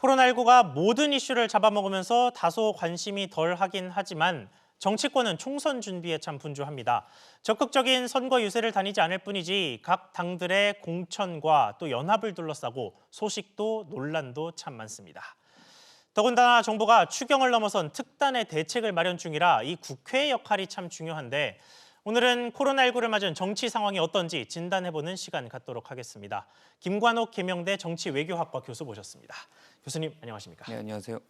코로나19가 모든 이슈를 잡아먹으면서 다소 관심이 덜하긴 하지만 정치권은 총선 준비에 참 분주합니다. 적극적인 선거 유세를 다니지 않을 뿐이지 각 당들의 공천과 또 연합을 둘러싸고 소식도 논란도 참 많습니다. 더군다나 정부가 추경을 넘어선 특단의 대책을 마련 중이라 이 국회의 역할이 참 중요한데 오늘은 코로나19를 맞은 정치 상황이 어떤지 진단해보는 시간 갖도록 하겠습니다. 김관옥 계명대 정치외교학과 교수 모셨습니다. 교수님 안녕하십니까? 네, 안녕하세요.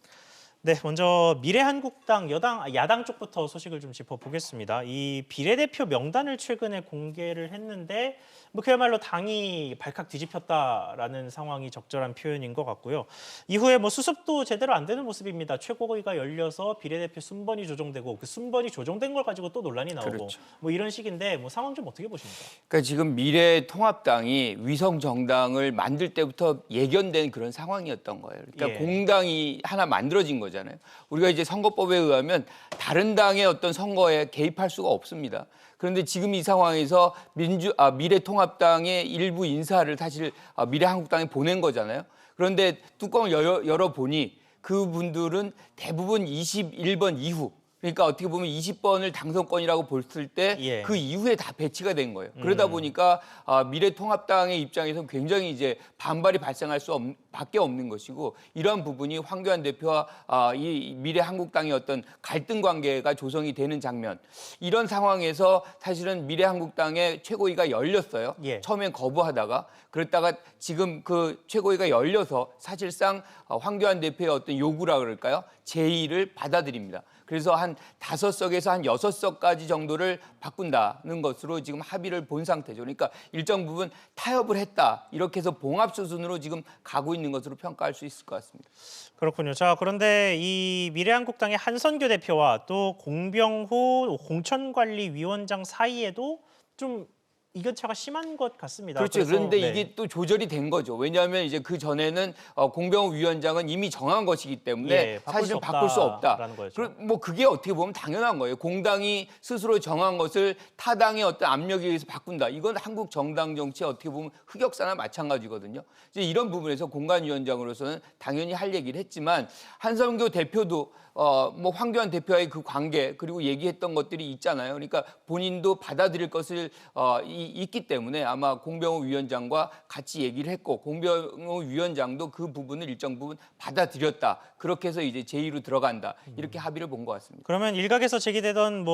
네, 먼저 미래한국당 야당 쪽부터 소식을 좀 짚어보겠습니다. 이 비례대표 명단을 최근에 공개를 했는데 그야말로 당이 발칵 뒤집혔다라는 상황이 적절한 표현인 것 같고요. 이후에 수습도 제대로 안 되는 모습입니다. 최고위가 열려서 비례대표 순번이 조정되고 그 순번이 조정된 걸 가지고 또 논란이 나오고 그렇죠. 이런 식인데 상황 좀 어떻게 보십니까? 그러니까 지금 미래통합당이 위성 정당을 만들 때부터 예견된 그런 상황이었던 거예요. 그러니까 예. 공당이 하나 만들어진 거잖아요. 우리가 이제 선거법에 의하면 다른 당의 어떤 선거에 개입할 수가 없습니다. 그런데 지금 이 상황에서 미래통합당의 일부 인사를 사실 미래한국당에 보낸 거잖아요. 그런데 뚜껑을 열어보니 그분들은 대부분 21번 이후, 그러니까 어떻게 보면 20번을 당선권이라고 봤을 때 그 예. 이후에 다 배치가 된 거예요. 그러다 보니까 미래통합당의 입장에서 굉장히 이제 반발이 발생할 밖에 없는 것이고, 이러한 부분이 황교안 대표와 이 미래한국당의 어떤 갈등 관계가 조성이 되는 장면, 이런 상황에서 사실은 미래한국당의 최고위가 열렸어요. 예. 처음엔 거부하다가 그랬다가 지금 그 최고위가 열려서 사실상 황교안 대표의 어떤 요구라 그럴까요? 제의를 받아들입니다. 그래서 한 5석에서 한 6석까지 정도를 바꾼다는 것으로 지금 합의를 본 상태죠. 그러니까 일정 부분 타협을 했다. 이렇게 해서 봉합 수순으로 지금 가고 있는 것으로 평가할 수 있을 것 같습니다. 그렇군요. 자, 그런데 이 미래한국당의 한선교 대표와 또 공병호 공천관리위원장 사이에도 좀 이견차가 심한 것 같습니다. 그렇죠. 그런데 네. 이게 또 조절이 된 거죠. 왜냐하면 이제 그 전에는 공병호 위원장은 이미 정한 것이기 때문에 예, 사실은 바꿀 수 없다. 없다라는 거죠. 그게 어떻게 보면 당연한 거예요. 공당이 스스로 정한 것을 타당의 어떤 압력에 의해서 바꾼다. 이건 한국 정당 정치의 어떻게 보면 흑역사나 마찬가지거든요. 이제 이런 부분에서 공관위원장으로서는 당연히 할 얘기를 했지만 한선교 대표도 황교안 대표와의 그 관계 그리고 얘기했던 것들이 있잖아요. 그러니까 본인도 받아들일 것을 있기 때문에 아마 공병호 위원장과 같이 얘기를 했고, 공병호 위원장도 그 부분을 일정 부분 받아들였다. 그렇게 해서 이제 제2로 들어간다. 이렇게 합의를 본 것 같습니다. 그러면 일각에서 제기되던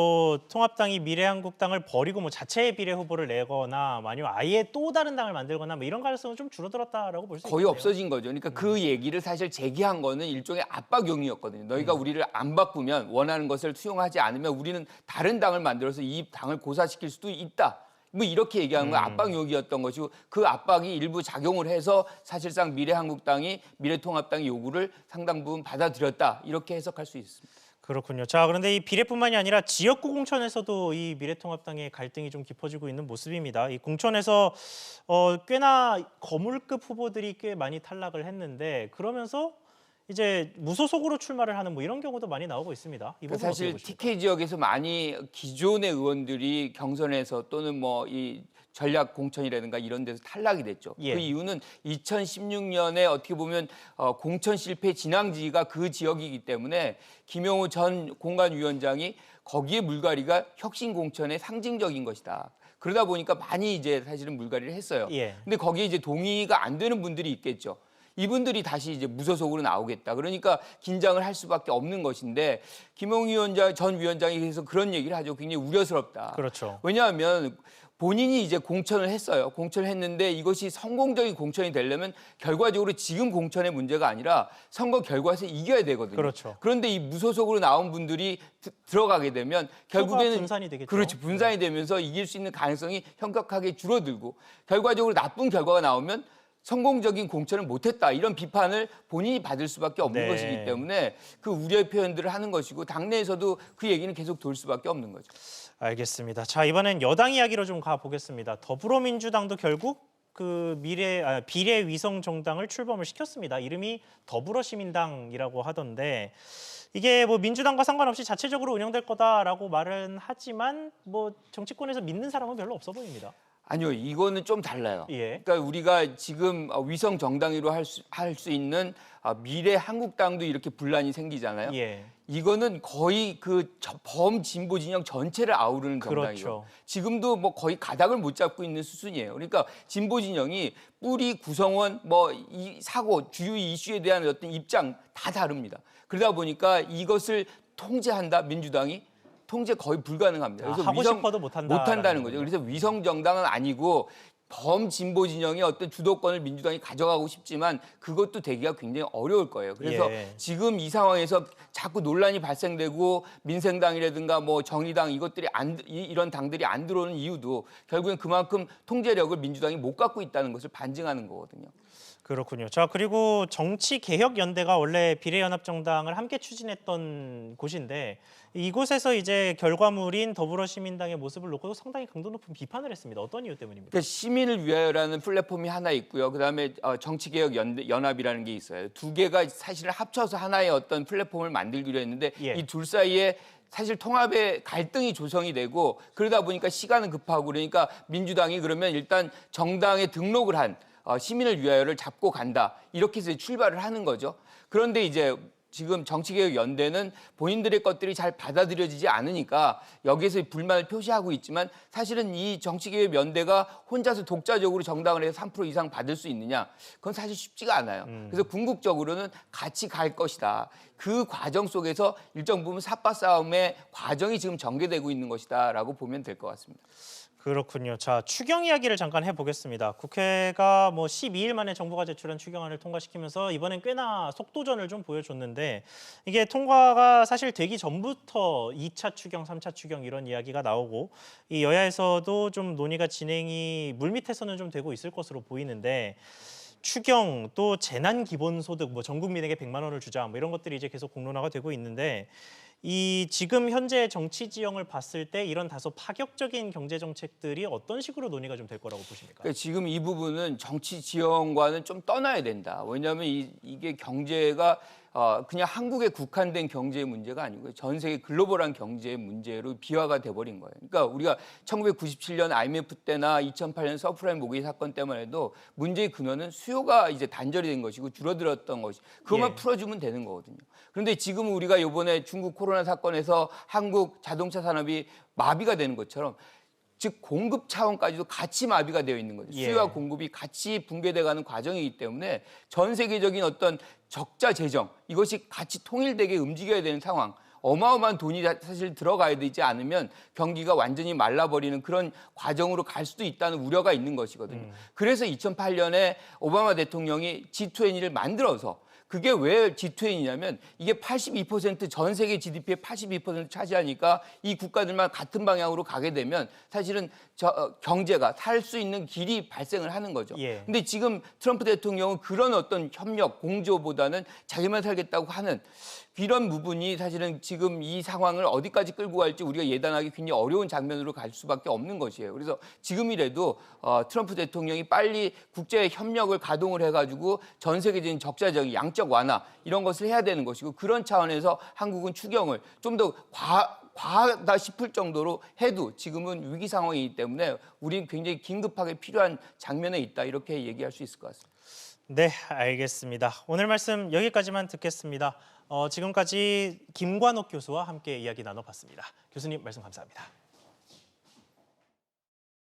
통합당이 미래한국당을 버리고 자체 비례 후보를 내거나 아니면 아예 또 다른 당을 만들거나 이런 가능성은 좀 줄어들었다라고 볼 수 있겠네요. 거의 없어진 거죠. 그러니까 그 얘기를 사실 제기한 거는 일종의 압박용이었거든요. 너희가 우리를 안 바꾸면, 원하는 것을 수용하지 않으면 우리는 다른 당을 만들어서 이 당을 고사시킬 수도 있다. 이렇게 얘기하는 건 압박용이었던 것이고, 그 압박이 일부 작용을 해서 사실상 미래통합당의 요구를 상당 부분 받아들였다. 이렇게 해석할 수 있습니다. 그렇군요. 자, 그런데 이 비례뿐만이 아니라 지역구 공천에서도 이 미래통합당의 갈등이 좀 깊어지고 있는 모습입니다. 이 공천에서 꽤나 거물급 후보들이 꽤 많이 탈락을 했는데 그러면서 이제 무소속으로 출마를 하는 이런 경우도 많이 나오고 있습니다. 이 부분 사실 어떻게 보십니까? TK 지역에서 많이 기존의 의원들이 경선에서 또는 이 전략 공천이라든가 이런 데서 탈락이 됐죠. 예. 그 이유는 2016년에 어떻게 보면 공천 실패 진앙지가 그 지역이기 때문에 김용우 전 공관위원장이 거기에 물갈이가 혁신 공천의 상징적인 것이다. 그러다 보니까 많이 이제 사실은 물갈이를 했어요. 예. 근데 거기에 이제 동의가 안 되는 분들이 있겠죠. 이분들이 다시 이제 무소속으로 나오겠다. 그러니까 긴장을 할 수밖에 없는 것인데, 김용우 전 위원장이 그래서 그런 얘기를 하죠. 굉장히 우려스럽다. 그렇죠. 왜냐하면 본인이 이제 공천을 했어요. 공천을 했는데 이것이 성공적인 공천이 되려면 결과적으로 지금 공천의 문제가 아니라 선거 결과에서 이겨야 되거든요. 그렇죠. 그런데 이 무소속으로 나온 분들이 들어가게 되면 결국에는 분산이 되겠죠. 그렇죠. 분산이 되면서 이길 수 있는 가능성이 현격하게 줄어들고, 결과적으로 나쁜 결과가 나오면 성공적인 공천을 못했다, 이런 비판을 본인이 받을 수밖에 없는 네. 것이기 때문에 그 우려의 표현들을 하는 것이고, 당내에서도 그 얘기는 계속 돌 수밖에 없는 거죠. 알겠습니다. 자, 이번엔 여당 이야기로 좀 가보겠습니다. 더불어민주당도 결국 비례 위성 정당을 출범을 시켰습니다. 이름이 더불어시민당이라고 하던데 이게 민주당과 상관없이 자체적으로 운영될 거다라고 말은 하지만 정치권에서 믿는 사람은 별로 없어 보입니다. 아니요, 이거는 좀 달라요. 예. 그러니까 우리가 지금 위성 정당으로 할 수 있는 미래 한국당도 이렇게 분란이 생기잖아요. 예. 이거는 거의 그 범진보 진영 전체를 아우르는 정당이에요. 그렇죠. 지금도 뭐 거의 가닥을 못 잡고 있는 수준이에요. 그러니까 진보 진영이 뿌리, 구성원, 뭐 이 사고, 주요 이슈에 대한 어떤 입장 다 다릅니다. 그러다 보니까 이것을 통제한다, 민주당이 통제 거의 불가능합니다. 그래서 하고 싶어도 못한다는 거죠. 그래서 위성 정당은 아니고 범진보 진영의 어떤 주도권을 민주당이 가져가고 싶지만 그것도 되기가 굉장히 어려울 거예요. 그래서 예. 지금 이 상황에서 자꾸 논란이 발생되고 민생당이라든가 뭐 정의당 이것들이 이런 당들이 안 들어오는 이유도 결국엔 그만큼 통제력을 민주당이 못 갖고 있다는 것을 반증하는 거거든요. 그렇군요. 자, 그리고 정치개혁연대가 원래 비례연합정당을 함께 추진했던 곳인데 이곳에서 이제 결과물인 더불어시민당의 모습을 놓고도 상당히 강도 높은 비판을 했습니다. 어떤 이유 때문입니까? 그러니까 시민을 위하여라는 플랫폼이 하나 있고요. 그다음에 정치개혁연합이라는 게 있어요. 두 개가 사실 합쳐서 하나의 어떤 플랫폼을 만들기로 했는데 예. 이 둘 사이에 사실 통합의 갈등이 조성이 되고 그러다 보니까 시간은 급하고 그러니까 민주당이 그러면 일단 정당에 등록을 한 시민을 위하여를 잡고 간다. 이렇게 해서 출발을 하는 거죠. 그런데 이제 지금 정치개혁연대는 본인들의 것들이 잘 받아들여지지 않으니까 여기에서 불만을 표시하고 있지만 사실은 이 정치개혁연대가 혼자서 독자적으로 정당을 해서 3% 이상 받을 수 있느냐? 그건 사실 쉽지가 않아요. 그래서 궁극적으로는 같이 갈 것이다. 그 과정 속에서 일정 부분 삿바 싸움의 과정이 지금 전개되고 있는 것이다라고 보면 될 것 같습니다. 그렇군요. 자, 추경 이야기를 잠깐 해보겠습니다. 국회가 뭐 12일 만에 정부가 제출한 추경안을 통과시키면서 이번엔 꽤나 속도전을 좀 보여줬는데 이게 통과가 사실 되기 전부터 2차 추경, 3차 추경 이런 이야기가 나오고 이 여야에서도 좀 논의가 진행이 물밑에서는 좀 되고 있을 것으로 보이는데 추경 또 재난 기본소득 뭐 전 국민에게 100만 원을 주자 뭐 이런 것들이 이제 계속 공론화가 되고 있는데 이 지금 현재 정치 지형을 봤을 때 이런 다소 파격적인 경제 정책들이 어떤 식으로 논의가 좀 될 거라고 보십니까? 그러니까 지금 이 부분은 정치 지형과는 좀 떠나야 된다. 왜냐하면 이게 경제가 그냥 한국에 국한된 경제의 문제가 아니고요. 전 세계 글로벌한 경제의 문제로 비화가 돼버린 거예요. 그러니까 우리가 1997년 IMF 때나 2008년 서프라임 모기지 사건 때만 해도 문제의 근원은 수요가 이제 단절이 된 것이고 줄어들었던 것이 그것만 예. 풀어주면 되는 거거든요. 그런데 지금 우리가 이번에 중국 코로나 사건에서 한국 자동차 산업이 마비가 되는 것처럼 즉 공급 차원까지도 같이 마비가 되어 있는 거죠. 수요와 예. 공급이 같이 붕괴돼가는 과정이기 때문에 전 세계적인 어떤 적자 재정 이것이 같이 통일되게 움직여야 되는 상황. 어마어마한 돈이 사실 들어가야 되지 않으면 경기가 완전히 말라버리는 그런 과정으로 갈 수도 있다는 우려가 있는 것이거든요. 그래서 2008년에 오바마 대통령이 G20를 만들어서 그게 왜 G20이냐면 이게 82%전 세계 GDP의 82% 차지하니까 이 국가들만 같은 방향으로 가게 되면 사실은 경제가 살 수 있는 길이 발생을 하는 거죠. 예. 근데 지금 트럼프 대통령은 그런 어떤 협력, 공조보다는 자기만 살겠다고 하는 이런 부분이 사실은 지금 이 상황을 어디까지 끌고 갈지 우리가 예단하기 굉장히 어려운 장면으로 갈 수밖에 없는 것이에요. 그래서 지금이라도 트럼프 대통령이 빨리 국제 협력을 가동을 해가지고 전 세계적인 적자적인 양적 완화 이런 것을 해야 되는 것이고 그런 차원에서 한국은 추경을 좀 더 과하다 싶을 정도로 해도 지금은 위기 상황이기 때문에 우리는 굉장히 긴급하게 필요한 장면에 있다 이렇게 얘기할 수 있을 것 같습니다. 네, 알겠습니다. 오늘 말씀 여기까지만 듣겠습니다. 지금까지 김관옥 교수와 함께 이야기 나눠봤습니다. 교수님 말씀 감사합니다.